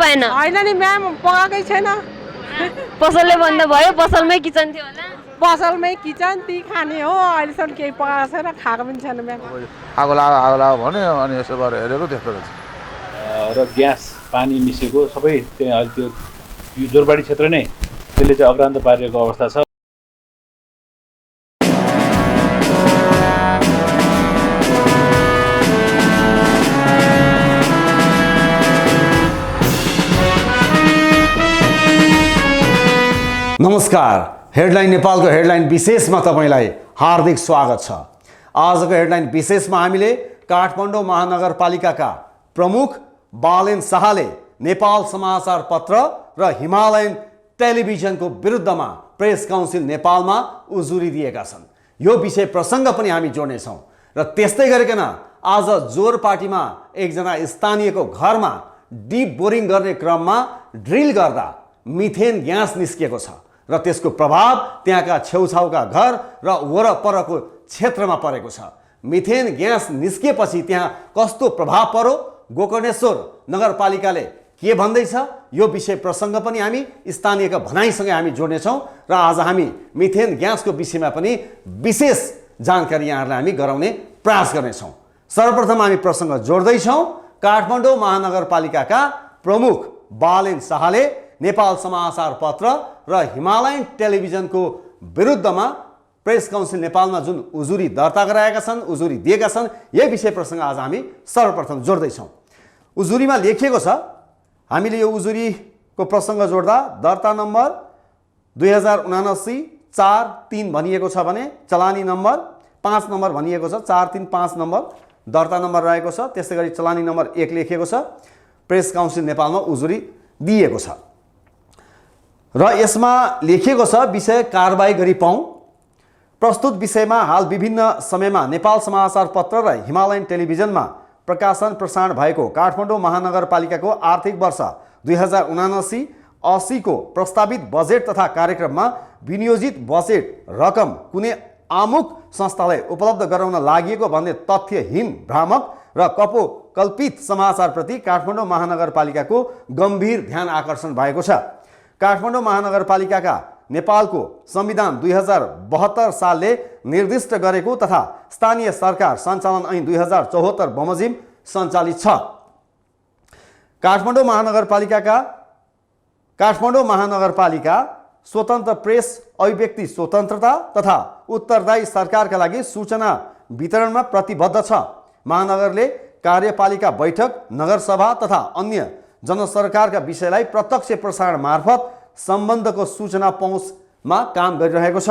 भएन? होइन नि म्याम, पकाएकै छैन। पसलले बन्द भयो, पसलमै किचन थियो होला। पसलमै किचन ती खाने हो, अहिलेसम्म केही पकाएको छैन, खाएको पनि छैन म्याम। आगो लाग भन्यो अनि यसो गरेर हेरेको त्यस्तो रहेछ। र ग्यास पानी मिसेको सबै त्यहाँ अहिले त्यो यो जोरबाडी क्षेत्र नै त्यसले चाहिँ अक्रान्त पारेको अवस्था छ। नमस्कार, हेडलाइन नेपालको हेडलाइन विशेषमा तपाईलाई हार्दिक स्वागत छ। आजको हेडलाइन विशेषमा हामीले काठमाडौँ महानगरपालिकाका प्रमुख बालेन शाहले नेपाल समाचार पत्र र हिमालयन टेलिभिजनको विरुद्धमा प्रेस काउन्सिल नेपालमा उजुरी दिएका छन्। यो विषय प्रसङ्ग पनि हामी जोड्नेछौँ र त्यस्तै गरिकन आज जोरपाटीमा एकजना स्थानीयको घरमा डिप बोरिङ गर्ने क्रममा ड्रिल गर्दा मिथेन ग्यास निस्किएको छ र त्यसको प्रभाव त्यहाँका छेउछाउका घर र वरपरको क्षेत्रमा परेको छ। मिथेन ग्यास निस्किएपछि त्यहाँ कस्तो प्रभाव पर्यो, गोकर्णेश्वर नगरपालिकाले के भन्दैछ, यो विषय प्रसङ्ग पनि हामी स्थानीयका भनाइसँगै हामी जोड्नेछौँ र आज हामी मिथेन ग्यासको विषयमा पनि विशेष जानकारी यहाँहरूलाई हामी गराउने प्रयास गर्नेछौँ। सर्वप्रथम हामी प्रसङ्ग जोड्दैछौँ। काठमाडौँ महानगरपालिकाका प्रमुख बालेन शाहले नेपाल समाचार पत्र र हिमालयन टेलिभिजनको विरुद्धमा प्रेस काउन्सिल नेपालमा जुन उजुरी दर्ता गराएका छन्, उजुरी दिएका छन्, यही विषय प्रसङ्ग आज हामी सर्वप्रथम जोड्दैछौँ। उजुरीमा लेखिएको छ, हामीले यो उजुरीको प्रसङ्ग जोड्दा दर्ता नम्बर 2079-43 भनिएको छ भने चलानी नम्बर 5 नम्बर भनिएको छ, 435 नम्बर दर्ता नम्बर रहेको छ। त्यसै गरी चलानी नम्बर 1 लेखिएको छ। प्रेस काउन्सिल नेपालमा उजुरी दिएको छ र यसमा लेखिएको छ, विषय कारबाही गरी पाऊँ। प्रस्तुत विषयमा हाल विभिन्न समयमा नेपाल समाचार पत्र र हिमालयन टेलिभिजनमा प्रकाशन प्रसारण भएको काठमाडौँ महानगरपालिकाको आर्थिक वर्ष 2079-80 को प्रस्तावित बजेट तथा कार्यक्रममा विनियोजित बजेट रकम कुनै आमुख संस्थालाई उपलब्ध गराउन लागि भन्ने तथ्यहीन, भ्रामक र कपोकल्पित समाचारप्रति काठमाडौँ महानगरपालिकाको गम्भीर ध्यान आकर्षण भएको छ। काठमाडौँ महानगरपालिकाका नेपालको संविधान 2072 सालले निर्दिष्ट गरेको तथा स्थानीय सरकार सञ्चालन ऐन 2074 बमोजिम सञ्चालित छ। काठमाडौँ महानगरपालिका स्वतन्त्र प्रेस, अभिव्यक्ति स्वतन्त्रता तथा उत्तरदायी सरकारका लागि सूचना वितरणमा प्रतिबद्ध छ। महानगरले कार्यपालिका बैठक, नगरसभा तथा अन्य जनसरकारका विषयलाई प्रत्यक्ष प्रसारण मार्फत सम्बन्धको सूचना पहुँचमा काम गरिरहेको छ।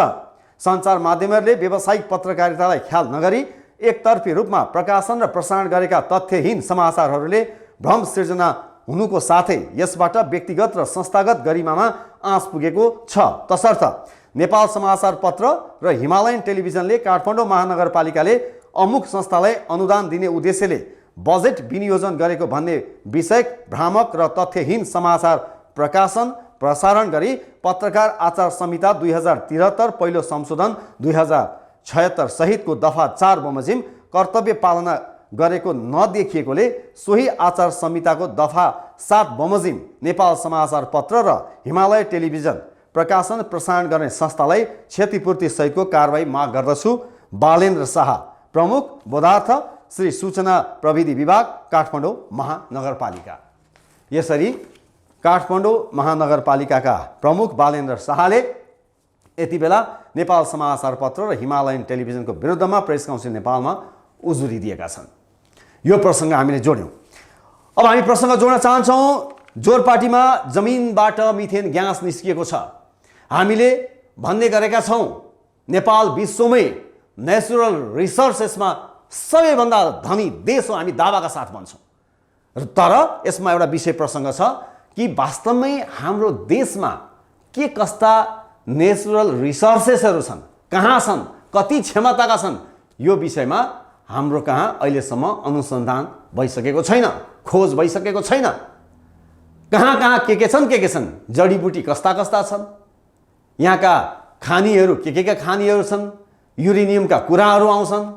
सञ्चार माध्यमहरूले व्यावसायिक पत्रकारितालाई ख्याल नगरी एकतर्फी रूपमा प्रकाशन र प्रसारण गरेका तथ्यहीन समाचारहरूले भ्रम सिर्जना हुनुको साथै यसबाट व्यक्तिगत र संस्थागत गरिमामा आँच पुगेको छ। तसर्थ नेपाल समाचार पत्र र हिमालयन टेलिभिजनले काठमाडौँ महानगरपालिकाले अमुक संस्थालाई अनुदान दिने उद्देश्यले बजेट विनियोजन गरेको भन्ने विषय भ्रामक र तथ्यहीन समाचार प्रकाशन प्रसारण गरी पत्रकार आचार संहिता 2073 पहिलो संशोधन 2076 सहितको दफा 4 बमोजिम कर्तव्य पालना गरेको नदेखिएकोले सोही आचार संहिताको दफा 7 बमोजिम नेपाल समाचार पत्र र हिमालय टेलिभिजन प्रकाशन प्रसारण गर्ने संस्थालाई क्षतिपूर्ति सहितको कारबाही माग गर्दछु। बालेन्द्र शाह, प्रमुख बोधार्थ श्री सूचना प्रविधि विभाग, काठमाडौँ महानगरपालिका। यसरी काठमाडौँ महानगरपालिकाका प्रमुख बालेन्द्र शाहले यति बेला नेपाल समाचार पत्र र हिमालयन टेलिभिजनको विरुद्धमा प्रेस काउन्सिल नेपालमा उजुरी दिएका छन्। यो प्रसङ्ग हामीले जोड्यौँ। अब हामी प्रसङ्ग जोड्न चाहन्छौँ, जोरपाटीमा जमिनबाट मिथेन ग्यास निस्किएको छ। हामीले भन्ने गरेका छौँ, नेपाल विश्वमै नेचुरल रिसोर्सेसमा सबैभन्दा धनी देश हो, हामी दावाका साथ भन्छौँ। तर यसमा एउटा विषय प्रसङ्ग छ कि वास्तवमै हाम्रो देशमा के कस्ता नेचुरल रिसोर्सेसहरू छन्, कहाँ छन्, कति क्षमताका छन्, यो विषयमा हाम्रो कहाँ अहिलेसम्म अनुसन्धान भइसकेको छैन, खोज भइसकेको छैन। कहाँ कहाँ के छन्, जडीबुटी कस्ता कस्ता छन्, यहाँका खानीहरू के खानीहरू छन्, युरेनियमका कुराहरू आउँछन्,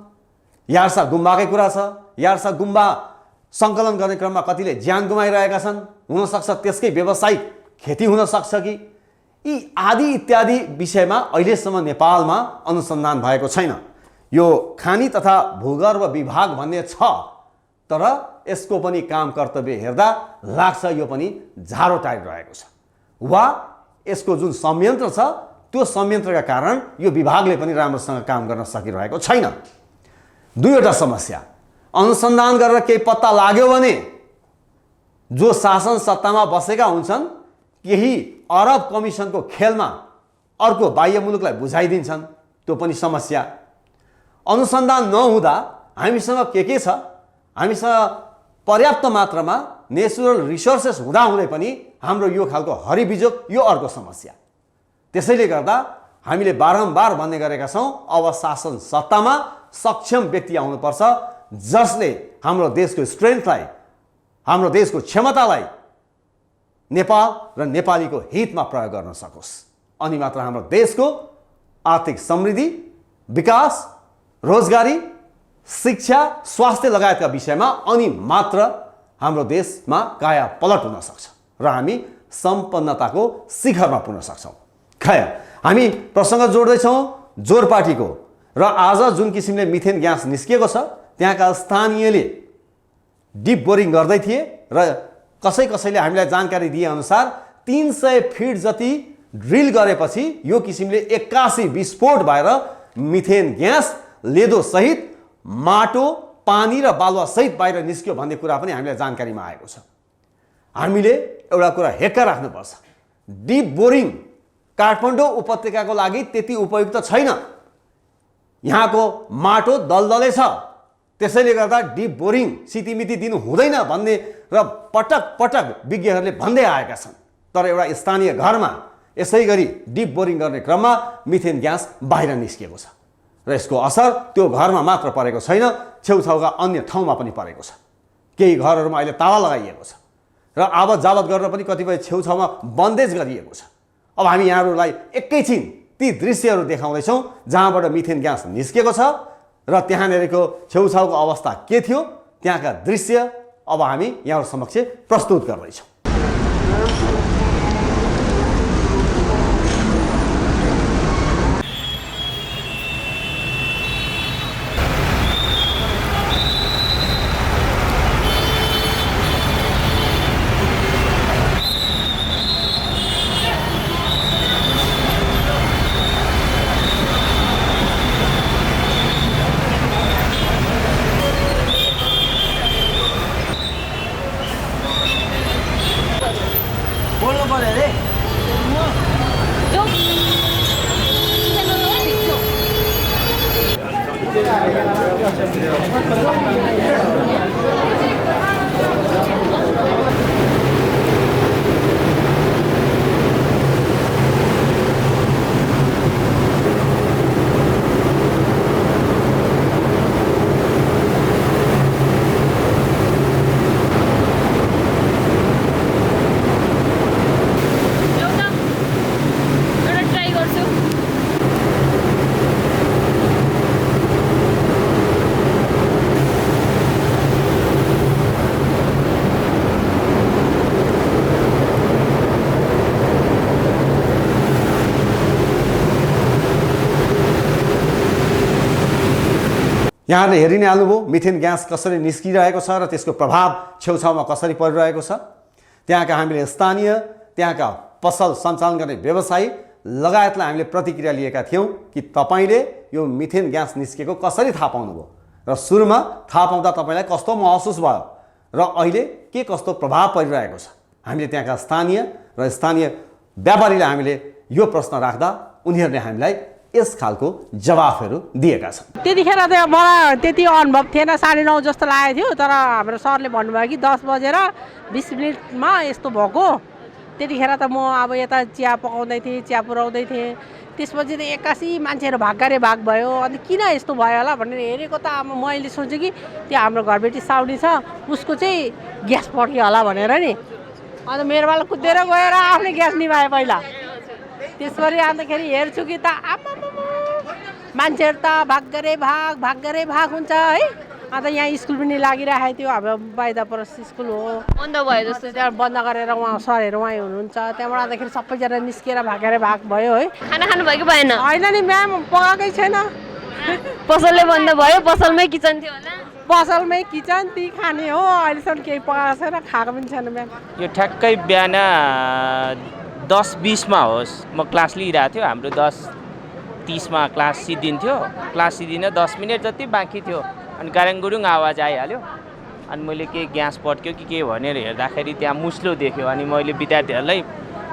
यार्सा गुम्बाकै कुरा छ। यार्सा गुम्बा सङ्कलन गर्ने क्रममा कतिले ज्यान गुमाइरहेका छन्, हुनसक्छ त्यसकै व्यावसायिक खेती हुन सक्छ कि, यी आदि इत्यादि विषयमा अहिलेसम्म नेपालमा अनुसन्धान भएको छैन। यो खानी तथा भूगर्भ विभाग भन्ने छ, तर यसको पनि काम कर्तव्य हेर्दा लाग्छ यो पनि झारो टारिरहेको छ, वा यसको जुन संयन्त्र छ त्यो संयन्त्रका कारण यो विभागले पनि राम्रोसँग काम गर्न सकिरहेको छैन। दुईवटा समस्या, अनुसन्धान गरेर केही पत्ता लाग्यो भने जो शासन सत्तामा बसेका हुन्छन् केही अरब कमिसनको खेलमा अर्को बाह्य मुलुकलाई बुझाइदिन्छन्, त्यो पनि समस्या। अनुसन्धान नहुँदा हामीसँग के छ, हामीसँग पर्याप्त मात्रामा नेचुरल रिसोर्सेस हुँदाहुँदै पनि हाम्रो यो खालको हरिबिजोग, यो अर्को समस्या। त्यसैले गर्दा हामीले बारम्बार भन्ने गरेका छौँ, अब शासन सत्तामा सक्षम व्यक्ति आउनुपर्छ जसले हाम्रो देशको स्ट्रेन्थलाई, हाम्रो देशको क्षमतालाई नेपाल र नेपालीको हितमा प्रयोग गर्न सकोस्। अनि मात्र हाम्रो देशको आर्थिक समृद्धि, विकास, रोजगारी, शिक्षा, स्वास्थ्य लगायतका विषयमा अनि मात्र हाम्रो देशमा काया पलट हुन सक्छ र हामी सम्पन्नताको शिखरमा पुग्न सक्छौँ। खैर, हामी प्रसङ्ग जोड्दैछौँ जोरपाटीको, र आज जुन किसिमले मिथेन ग्यास निस्किएको छ त्यहाँका स्थानीयले डिप बोरिङ गर्दै थिए र कसैले हामीलाई जानकारी दिए अनुसार 300 फिट जति ड्रिल गरेपछि यो किसिमले 81 विस्फोट भएर मिथेन ग्यास लेदो सहित माटो, पानी र बालुवा सहित बाहिर निस्क्यो भन्ने कुरा पनि हामीलाई जानकारीमा आएको छ। हामीले एउटा कुरा हेक्का राख्नुपर्छ, डिप बोरिङ काठमाडौँ उपत्यकाको लागि त्यति उपयुक्त छैन। यहाँको माटो दलदलै छ, त्यसैले गर्दा डिप बोरिङ सितिमिति दिनु हुँदैन भन्ने र पटक पटक विज्ञहरूले भन्दै आएका छन्। तर एउटा स्थानीय घरमा यसै गरी डिप बोरिङ गर्ने क्रममा मिथेन ग्यास बाहिर निस्किएको छ र यसको असर त्यो घरमा मात्र परेको छैन, छेउछाउका अन्य ठाउँमा पनि परेको छ। केही घरहरूमा अहिले ताला लगाइएको छ र आवत जावत गरेर पनि कतिपय छेउछाउमा बन्देज गरिएको छ। अब हामी यहाँहरूलाई एकैछिन ती दृश्यहरू देखाउँदैछौँ जहाँबाट मिथेन ग्यास निस्केको छ र त्यहाँनिरको छेउछाउको अवस्था के थियो, त्यहाँका दृश्य अब हामी यहाँहरू समक्ष प्रस्तुत गर्दैछौँ। यहाँले हेरि नै हाल्नुभयो मिथेन ग्यास कसरी निस्किरहेको छ र त्यसको प्रभाव छेउछाउमा कसरी परिरहेको छ। त्यहाँका हामीले स्थानीय, त्यहाँका पसल सञ्चालन गर्ने व्यवसायी लगायतलाई हामीले प्रतिक्रिया लिएका थियौँ कि तपाईँले यो मिथेन ग्यास निस्केको कसरी थाहा पाउनुभयो र सुरुमा थाहा पाउँदा तपाईँलाई कस्तो महसुस भयो र अहिले के कस्तो प्रभाव परिरहेको छ। हामीले त्यहाँका स्थानीय र स्थानीय व्यापारीलाई हामीले यो प्रश्न राख्दा उनीहरूले हामीलाई यस खालको जवाफहरू दिएका छन्। त्यतिखेर त मलाई त्यति अनुभव थिएन, 9:30 जस्तो लागेको थियो, तर हाम्रो सरले भन्नुभयो कि 10 बजेर 20 मिनटमा यस्तो भएको। त्यतिखेर त म अब यता चिया पकाउँदै थिएँ, चिया पुऱ्याउँदै थिएँ। त्यसपछि त 81 मान्छेहरू भाग भयो। अनि किन यस्तो भयो होला भनेर हेरेको त अब मैले सोचेँ कि त्यो हाम्रो घरबेटी साउडी छ, उसको चाहिँ ग्यास पड्क्यो होला भनेर नि। अन्त मेरोवाला कुदेर गएर आफ्नै ग्यास निभाएँ पहिला। त्यसपछि अन्तखेरि हेर्छु कि त मान्छेहरू त भाग गरे भाग हुन्छ है। अन्त यहाँ स्कुल पनि लागिरहेको थियो अब बाहिर परस स्कुल हो बन्द भयो जस्तो त्यहाँ बन्द गरेर उहाँ सरहरू उहाँ हुनुहुन्छ त्यहाँबाट आउँदाखेरि सबैजना निस्किएर भागेर भाग भयो है खाना खानु भयो कि भएन होइन नि म्याम पकाएकै छैन पसलले बन्द भयो पसलमै किचन थियो होला पसलमै किचन ती खाने हो अहिलेसम्म केही पकाएको छैन खाएको पनि छैन म्याम यो ठ्याक्कै बिहान 10:20मा होस् म क्लास लिइरहेको थियो हाम्रो 10:30मा क्लास सिद्धिन्थ्यो क्लास सिद्धिन 10 मिनट जति बाँकी थियो अनि गाराङ आवाज आइहाल्यो अनि मैले के ग्यास पड्क्यो कि के भनेर हेर्दाखेरि त्यहाँ मुस्लो देख्यो अनि मैले विद्यार्थीहरूलाई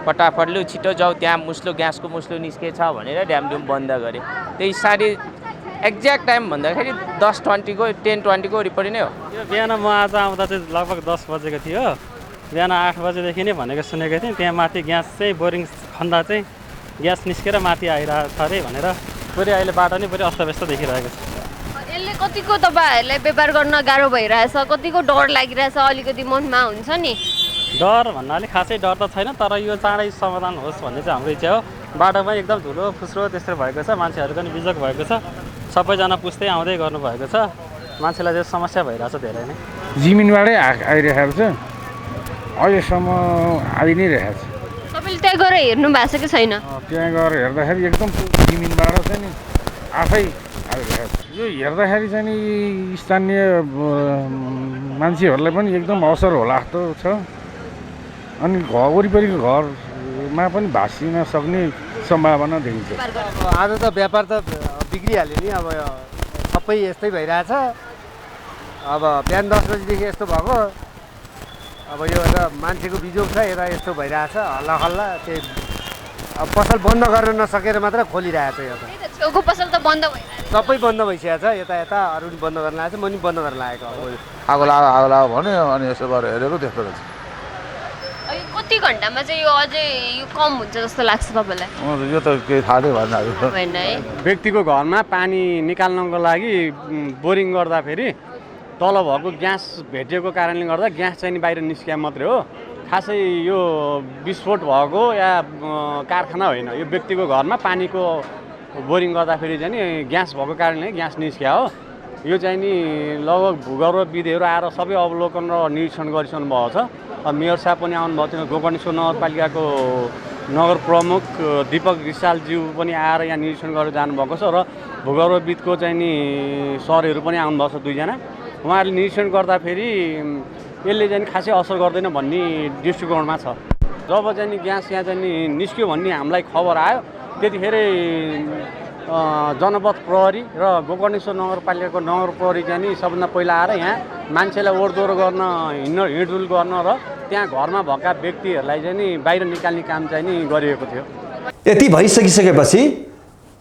फटाफट लु छिटो जाऊ त्यहाँ ग्यासको मुस्लो निस्केछ भनेर ड्यामडुम बन्द गरेँ त्यही एक्ज्याक्ट टाइम भन्दाखेरि 10:20को 10:20को वरिपरि नै हो यो बिहान म आज आउँदा चाहिँ लगभग 10 बजेको थियो बिहान 8 बजेदेखि नै भनेको सुनेको थिएँ त्यहाँ माथि ग्यास चाहिँ बोरिङ खन्दा चाहिँ ग्यास निस्केर माथि आइरहेको छ अरे भनेर पुरै अहिले बाटो नै पुरै अस्तव्यस्त देखिरहेको छ यसले कतिको तपाईँहरूलाई व्यापार गर्न गाह्रो भइरहेछ कतिको डर लागिरहेछ अलिकति मनमा हुन्छ नि डर भन्नाले खासै डर त छैन तर यो चाँडै समाधान होस् भन्ने चाहिँ हाम्रो इच्छा हो बाटो पनि एकदम धुलो फुस्रो त्यस्तो भएको छ मान्छेहरू पनि बिजोग भएको छ सबैजना पुस्दै आउँदै गर्नुभएको छ मान्छेलाई चाहिँ समस्या भइरहेछ धेरै नै जमिनबाटै आइरहेको छ अहिलेसम्म आइ नै रहेको छ तपाईँले त्यहाँ गएर हेर्नु भएको छ कि छैन त्यहाँ गएर हेर्दाखेरि एकदम जमिनबाट चाहिँ नि आफै आइरहेको छ यो हेर्दाखेरि चाहिँ नि स्थानीय मान्छेहरूलाई पनि एकदम असर होला जस्तो छ अनि वरिपरिको घरमा पनि भाँसिन सक्ने सम्भावना देखिन्छ आज त व्यापार त बिग्रिहाल्यो नि अब सबै यस्तै भइरहेछ अब बिहान 10 बजीदेखि यस्तो भएको अब यो त मान्छेको बिजोग छ यता यस्तो भइरहेछ हल्ला हल्ला त्यही अब पसल बन्द गर्न नसकेर मात्र खोलिरहेछ यो त छेउको पसल त बन्द भइरहेछ सबै बन्द भइसकेको छ यता अरू पनि बन्द गर्न लागेको छ म पनि बन्द गर्न लागेको अब आगो लाग भन्यो अनि यसो गरेर हेरेको त्यस्तो रहेछ कति घन्टामा चाहिँ यो अझै यो कम हुन्छ जस्तो लाग्छ तपाईँलाई यो त केही थाहा नै भएन होइन है व्यक्तिको घरमा पानी निकाल्नको लागि बोरिङ गर्दाखेरि तल भएको ग्यास भेटिएको कारणले गर्दा ग्यास चाहिँ बाहिर निस्किया मात्रै हो खासै यो विस्फोट भएको या कारखाना होइन यो व्यक्तिको घरमा पानीको बोरिङ गर्दाखेरि चाहिँ नि ग्यास भएको कारणले ग्यास निस्किया हो यो चाहिँ नि लगभग भूगर्भविदहरू आएर सबै अवलोकन र निरीक्षण गरिसक्नु भएको छ मेयर साहब पनि आउनुभएको थियो गोकर्णेश्वर नगरपालिकाको नगर प्रमुख दीपक रिसालज्यू पनि आएर यहाँ निरीक्षण गरेर जानुभएको छ र भूगर्भविदको चाहिँ नि सरहरू पनि आउनुभएको छ 2 जना उहाँहरूले निरीक्षण गर्दाखेरि यसले चाहिँ खासै असर गर्दैन भन्ने दृष्टिकोणमा छ जब चाहिँ नि ग्यास यहाँ चाहिँ नि निस्क्यो भन्ने हामीलाई खबर आयो त्यतिखेर जनपद प्रहरी र गोकर्णेश्वर नगरपालिकाको नगर प्रहरी चाहिँ नि सबभन्दा पहिला आएर यहाँ मान्छेलाई ओहोरदोहोर गर्न हिँडडुल गर्न र त्यहाँ घरमा भएका व्यक्तिहरूलाई चाहिँ नि बाहिर निकाल्ने काम चाहिँ नि गरिएको थियो यति भइसकिसकेपछि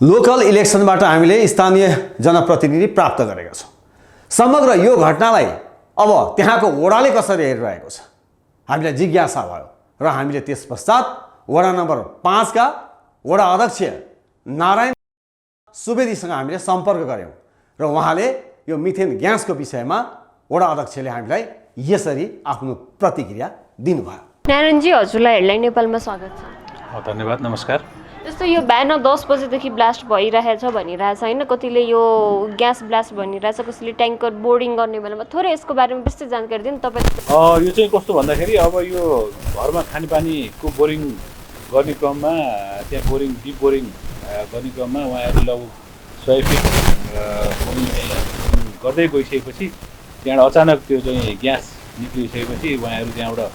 लोकल इलेक्सनबाट हामीले स्थानीय जनप्रतिनिधि प्राप्त गरेका छौँ समग्र यो घटनालाई अब त्यहाँको वडाले कसरी हेरिरहेको छ हामीलाई जिज्ञासा भयो र हामीले त्यस पश्चात वडा नम्बर 5 का वडा अध्यक्ष नारायण सुवेदीसँग हामीले सम्पर्क गऱ्यौँ र उहाँले यो मिथेन ग्यासको विषयमा वडा अध्यक्षले हामीलाई यसरी आफ्नो प्रतिक्रिया दिनुभयो नारायणजी हजुरलाई हेडलाइन नेपालमा स्वागत छ धन्यवाद नमस्कार जस्तो यो बिहान 10 बजेदेखि ब्लास्ट भइरहेछ भनिरहेछ होइन कतिले यो ग्यास ब्लास्ट भनिरहेछ कसैले ट्याङ्कर बोर्डिङ गर्ने बेलामा थोरै यसको बारेमा विस्तृत जानकारी दिनु तपाईँ यो चाहिँ कस्तो भन्दाखेरि अब यो घरमा खानेपानीको बोरिङ गर्ने क्रममा त्यहाँ बोरिङ डिप बोरिङ गर्ने क्रममा उहाँहरू लगभग 100 फिट गर्दै गइसकेपछि त्यहाँबाट अचानक त्यो चाहिँ ग्यास निक्लिसकेपछि उहाँहरू त्यहाँबाट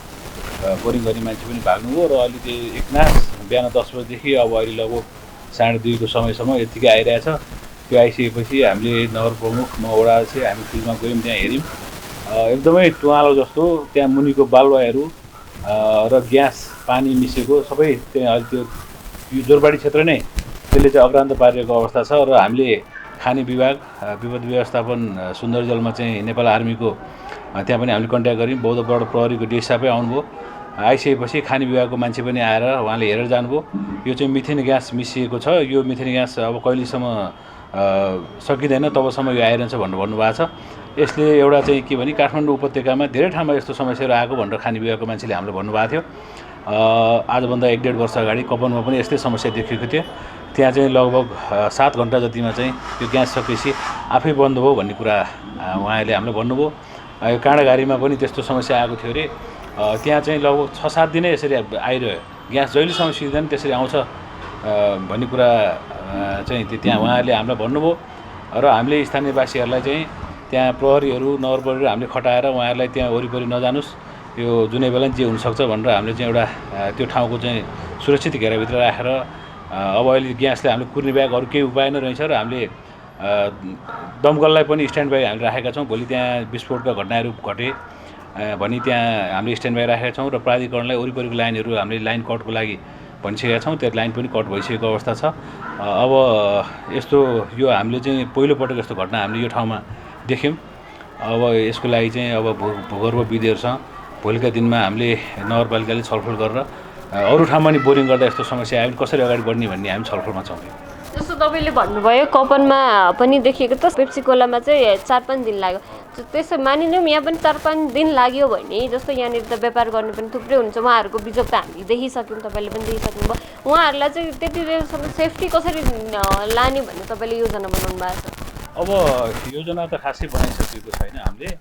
बोरिङ गर्ने मान्छे पनि भाग्नुभयो र अहिले त्यो एकनाश बिहान 10 बजेदेखि अब अहिले लगभग 2:30को समयसम्म यतिकै आइरहेछ त्यो आइसकेपछि हामीले नगर प्रमुख वडा चाहिँ हामी फिल्डमा गयौँ त्यहाँ हेऱ्यौँ एकदमै टुवालो जस्तो त्यहाँ मुनिको बालुवाहरू र ग्यास पानी मिसेको सबै त्यहाँ अहिले त्यो जोरबाडी क्षेत्र नै त्यसले चाहिँ अक्रान्त पारेको अवस्था छ र हामीले खाने विभाग विपद व्यवस्थापन सुन्दरजलमा चाहिँ नेपाल आर्मीको त्यहाँ पनि हामीले कन्ट्याक्ट गऱ्यौँ बौद्धबाट प्रहरीको डिएसआफै आउनुभयो आइसकेपछि खाने विभागको मान्छे पनि आएर उहाँले हेरेर जानुभयो यो चाहिँ मिथेन ग्यास मिसिएको छ यो मिथेन ग्यास अब कहिलेसम्म सकिँदैन तबसम्म यो आइरहन्छ भनेर भन्नुभएको छ यसले एउटा चाहिँ के भने काठमाडौँ उपत्यकामा धेरै ठाउँमा यस्तो समस्याहरू आएको भनेर खाने विभागको मान्छेले हामीलाई भन्नुभएको थियो आजभन्दा 1.5 वर्ष अगाडि कपनमा पनि यस्तै समस्या देखिएको थियो त्यहाँ चाहिँ लगभग 7 घन्टा जतिमा चाहिँ त्यो ग्यास सकेपछि आफै बन्द भयो भन्ने कुरा उहाँले हामीलाई भन्नुभयो। यो काँडाघारीमा पनि त्यस्तो समस्या आएको थियो अरे, त्यहाँ चाहिँ लगभग 6-7 दिनै यसरी आइरह्यो, ग्यास जहिलेसम्म सिक्दैन त्यसरी आउँछ भन्ने कुरा चाहिँ त्यहाँ उहाँहरूले हामीलाई भन्नुभयो। र हामीले स्थानीयवासीहरूलाई चाहिँ त्यहाँ प्रहरीहरू नगरपालिका हामीले खटाएर उहाँहरूलाई त्यहाँ वरिपरि नजानुस्, यो जुनै बेला जे हुनसक्छ भनेर हामीले चाहिँ एउटा त्यो ठाउँको चाहिँ सुरक्षित घेराभित्र राखेर अब अहिले ग्यासले हामीले कुर्ने बाहेक अरू केही उपाय नै रहेछ र हामीले दमकललाई पनि स्ट्यान्ड बाई हामीले राखेका छौँ। भोलि त्यहाँ विस्फोटका घटनाहरू घटे भनी त्यहाँ हामीले स्ट्यान्ड बाई राखेका छौँ र प्राधिकरणलाई वरिपरिको लाइनहरू हामीले लाइन कटको लागि भनिसकेका छौँ। त्यो लाइन पनि कट भइसकेको अवस्था छ। अब यस्तो यो हामीले चाहिँ पहिलोपटक यस्तो घटना हामीले यो ठाउँमा देख्यौँ। अब यसको लागि चाहिँ अब भूगर्भविदहरूसँग भोलिका दिनमा हामीले नगरपालिकाले छलफल गरेर अरू ठाउँमा नि बोरिङ गर्दा यस्तो समस्या आयो भने कसरी अगाडि बढ्ने भन्ने हामी छलफलमा छौँ। जस्तो तपाईँले भन्नुभयो कपनमा पनि देखिएको त पेप्सी कोलामा चाहिँ 4-5 दिन लाग्यो, त्यसो मानिलिउँ यहाँ पनि 4-5 दिन लाग्यो भने जस्तो यहाँनिर त व्यापार गर्ने पनि थुप्रै हुन्छ, उहाँहरूको बिजोग त हामीले देखिसक्यौँ, तपाईँले पनि देखिसक्नुभयो। उहाँहरूलाई चाहिँ त्यति बेरसम्म सेफ्टी कसरी लाने भन्ने तपाईँले योजना बनाउनु भएको छ? अब योजना त खासै बनाइसकेको छैन हामीले।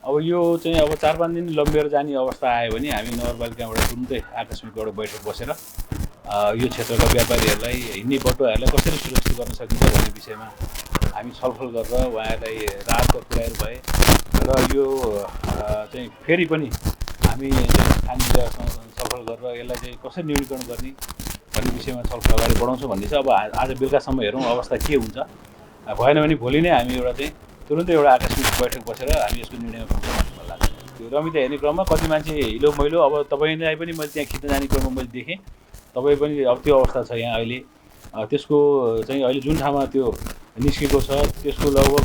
अब यो चाहिँ अब 4-5 दिन लम्बिएर जाने अवस्था आयो भने हामी नगरपालिकाबाट तुरुन्तै आकस्मिक एउटा बैठक बसेर यो क्षेत्रका व्यापारीहरूलाई हिँड्ने बटुवाहरूलाई कसरी सुरक्षित गर्न सकिन्छ भन्ने विषयमा हामी छलफल गरेर उहाँहरूलाई राहतका कुराहरू भए र यो चाहिँ फेरि पनि हामी स्थानीय छलफल गरेर यसलाई चाहिँ कसरी न्यूनीकरण गर्ने भन्ने विषयमा छलफल अगाडि बढाउँछौँ भन्ने छ। अब आज बेलुकासम्म हेरौँ अवस्था के हुन्छ, भएन भने भोलि नै हामी एउटा चाहिँ तुरुन्तै एउटा आकस्मिक बैठक बसेर हामी यसको निर्णयमा पुग्छौँ भन्ने मलाई लाग्छ। त्यो रमिता हेर्ने क्रममा कति मान्छे हिलो मैलो, अब तपाईँलाई पनि मैले त्यहाँ खिच्न जाने क्रममा मैले देखेँ, तपाईँ पनि अब त्यो अवस्था छ यहाँ अहिले। त्यसको चाहिँ अहिले जुन ठाउँमा त्यो निस्केको छ त्यसको लगभग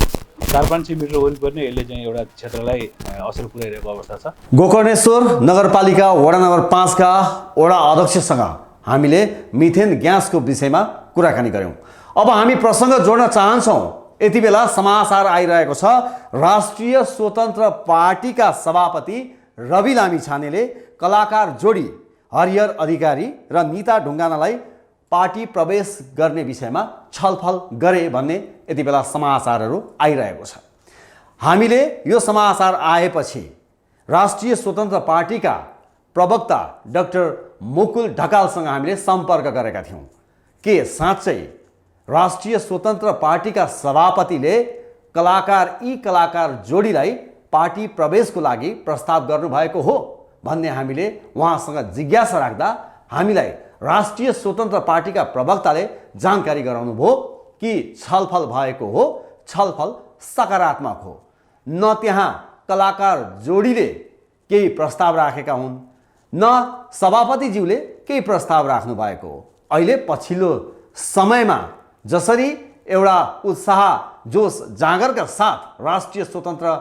400-500 मिटर वरिपरि नै यसले चाहिँ एउटा क्षेत्रलाई असर पुर्याइरहेको अवस्था छ। गोकर्णेश्वर नगरपालिका वडा नम्बर 5 का वडा अध्यक्षसँग हामीले मिथेन ग्यासको विषयमा कुराकानी गऱ्यौँ। अब हामी प्रसङ्ग जोड्न चाहन्छौँ। यति बेला समाचार आइरहेको छ, राष्ट्रिय स्वतन्त्र पार्टीका सभापति रवि लामिछानेले कलाकार जोडी हरिहर अधिकारी र निता ढुङ्गानालाई पार्टी प्रवेश गर्ने विषयमा छलफल गरे भन्ने यति बेला समाचारहरू आइरहेको छ। हामीले यो समाचार आएपछि राष्ट्रिय स्वतन्त्र पार्टीका प्रवक्ता डाक्टर मुकुल ढकालसँग हामीले सम्पर्क गरेका थियौँ। के साँच्चै राष्ट्रिय स्वतन्त्र पार्टीका सभापतिले कलाकार जोडीलाई पार्टी प्रवेशको लागि प्रस्ताव गर्नुभएको हो भन्ने हामीले उहाँसँग जिज्ञासा राख्दा हामीलाई राष्ट्रिय स्वतन्त्र पार्टीका प्रवक्ताले जानकारी गराउनुभयो कि छलफल भएको हो, छलफल सकारात्मक हो। न त्यहाँ कलाकार जोडीले केही प्रस्ताव राखेका हुन्, न सभापतिज्यूले केही प्रस्ताव राख्नु भएको हो। अहिले पछिल्लो समयमा जसरी एउटा उत्साह जोस जागरका साथ राष्ट्रिय स्वतन्त्र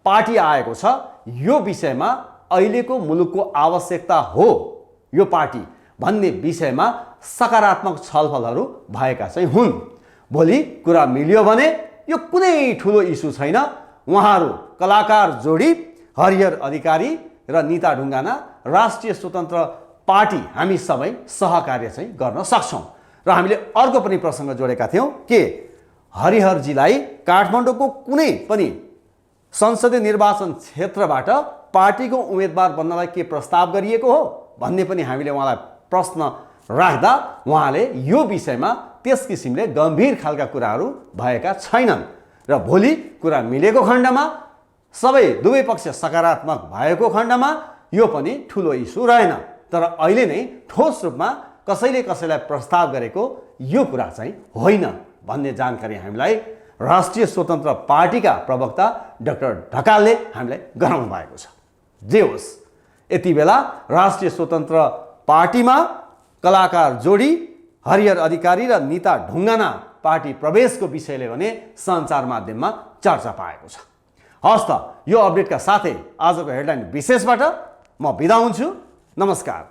पार्टी आएको छ, यो विषयमा अहिलेको मुलुकको आवश्यकता हो यो पार्टी भन्ने विषयमा सकारात्मक छलफलहरू भएका चाहिँ हुन्। भोलि कुरा मिल्यो भने यो कुनै ठुलो इस्यु छैन। उहाँहरू कलाकार जोडी हरिहर अधिकारी र निता ढुङ्गाना राष्ट्रिय स्वतन्त्र पार्टी हामी सबै सहकार्य चाहिँ गर्न सक्छौँ। र हामीले अर्को पनि प्रसङ्ग जोडेका थियौँ कि हरिहरजीलाई काठमाडौँको कुनै पनि संसदीय निर्वाचन क्षेत्रबाट पार्टीको उम्मेदवार बन्नलाई के प्रस्ताव गरिएको हो भन्ने पनि हामीले उहाँलाई प्रश्न राख्दा उहाँले यो विषयमा त्यस किसिमले गम्भीर खालका कुराहरू भएका छैनन् र भोलि कुरा मिलेको खण्डमा सबै दुवै पक्ष सकारात्मक भएको खण्डमा यो पनि ठुलो इस्यु रहेन। तर अहिले नै ठोस रूपमा कसैले कसैलाई प्रस्ताव गरेको यो कुरा चाहिँ होइन भन्ने जानकारी हामीलाई राष्ट्रिय स्वतन्त्र पार्टीका प्रवक्ता डाक्टर ढकालले हामीलाई गराउनु भएको छ। जे होस्, यति बेला राष्ट्रिय स्वतन्त्र पार्टीमा कलाकार जोडी हरिहर अधिकारी र निता ढुङ्गाना पार्टी प्रवेशको विषयले भने सञ्चार माध्यममा चर्चा पाएको छ। हस् त, यो अपडेटका साथै आजको हेडलाइन विशेषबाट म बिदा हुन्छु। नमस्कार।